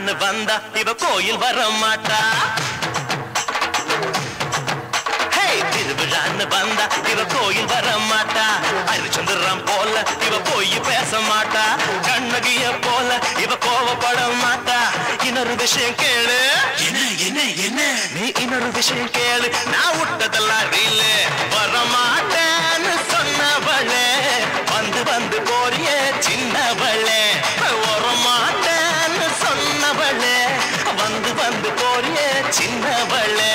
திருவிழான்னு வந்தா இவ கோயில் வர மாட்டா. திருவிழான்னு வந்தா இவ கோயில் வர மாட்டா. ஹரிச்சந்திரன் போல இவ போய் பேச மாட்டா. கண்ணகிய போல இவ கோவப்பட மாட்டா. இன்னொரு விஷயம் கேளு. என்ன என்ன என்ன? நீ இன்னொரு விஷயம் கேளு. நான் விட்டதெல்லாம் ரீலு. வர மாட்டேன்னு சொன்னவளே வந்து வந்து போறிய சின்னவளே. வர மாட்டேன்னு சொன்னவளே வந்து வந்து போறிய சின்னவளே.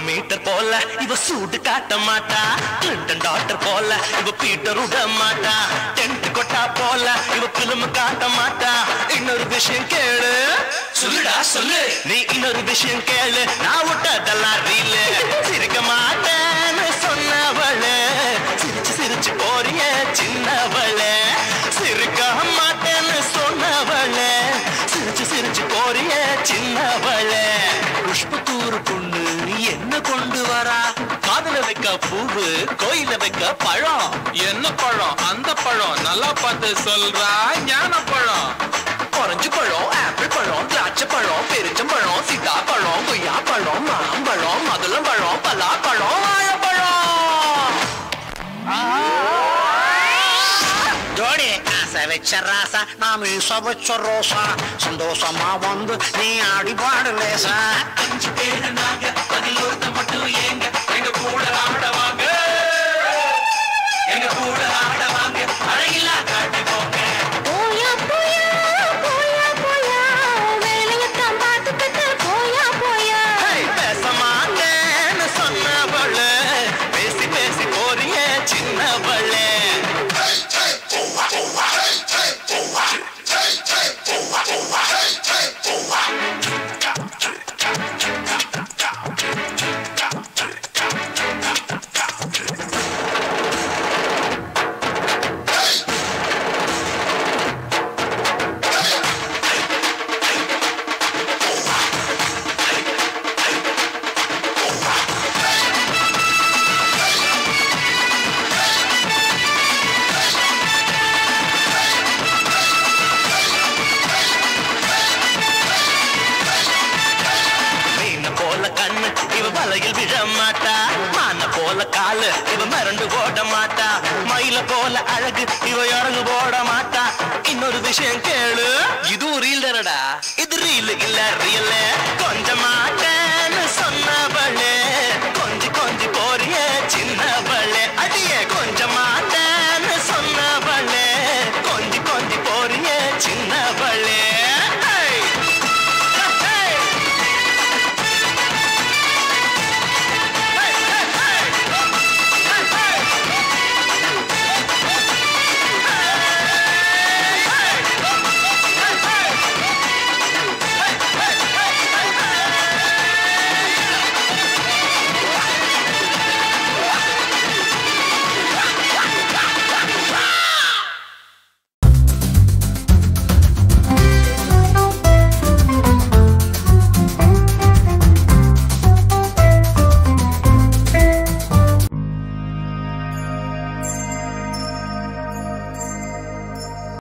மீட்டர் போல இவ சூடு காட்ட மாட்டா. கிளின்டன் டாக்டர் போல இவ பீட்டர் விட மாட்டா. டென்ட் கொட்டா போல இவ பிலிம் காட்ட மாட்டா. இன்னொரு விஷயம் கேளு. சொல்லுடா சொல்லு. நீ இன்னொரு விஷயம் கேளு. நான் விட்டதெல்லாம் ரீலு. சிரிக்க மாட்டேன்னு சொன்னவளே சிரிச்சு சிரிச்சு போறிய சின்னவளே. சிரிக்க மாட்டேன்னு சொன்னவளே சிரிச்சு சிரிச்சு போறிய சின்னவளே. புஷ்பத்தூர் பொண்ணு என்ன கொண்டு வரா? காதல வைக்க பூவு கோயில வைக்க பழம். என்ன பழம்? அந்த பழம் நல்லா பார்த்து சொல்றா. ஞான பழம், ஆரஞ்சு பழம், ஆப்பிள் பழம், திராட்சை பழம், பெருச்சம்பழம், சீதா பழம், கொய்யா பழம், மாம்பழம், மதுளம் பழம், பலாப்பழம், வாழைப்பழம். ஜோடி ஆசை வச்ச ராசா நான் மீச வச்ச ரோசா. சந்தோஷமா வந்து நீ ஆடி பாடு லேசா. 5 பேரு நாங்க, அதில் ஒருத்த மட்டும் ஏங்க. எங்க கூட ஆடவாங்க, எங்க கூட ஆடவாங்க. அழகில்லா காட்டி போங்க. போயா போயா போயா போயா வேலையத்தான் பார்த்துக்கிட்டு போயா போயா. பேச மாட்டேன்னு சொன்னவளே பேசி பேசி போறிய சின்னவளே. வலையில் விழ மாட்டா. மான போல காலு இவ மறந்து ஓட மாட்டா. மயில போல அழகு இவ இறங்கு போட மாட்டா. இன்னொரு விஷயம் கேளு. இது ரீல் தானடா. இது ரீல் இல்ல ரியல். கொஞ்சம் மாட்ட